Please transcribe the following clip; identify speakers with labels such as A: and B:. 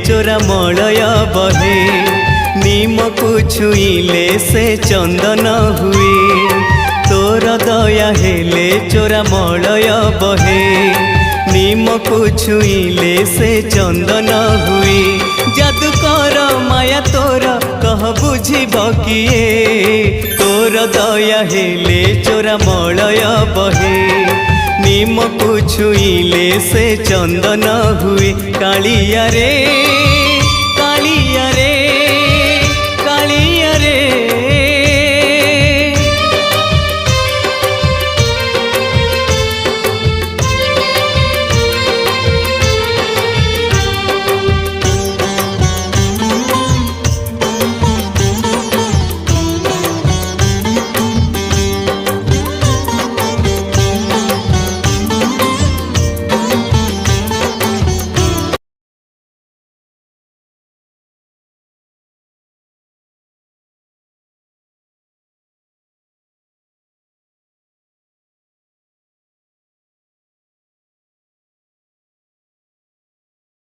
A: चोरा मलय बहे नीम को छुईले से चंदन हुए तोर दया हेले चोरा मलय बहे नीम को छुईले से चंदन हुए जादू कर माया तोर कह बुझिब किए तोर दया हेले चोरा मलय बहे नीम को छुईले से चंदन हुए कालिया रे।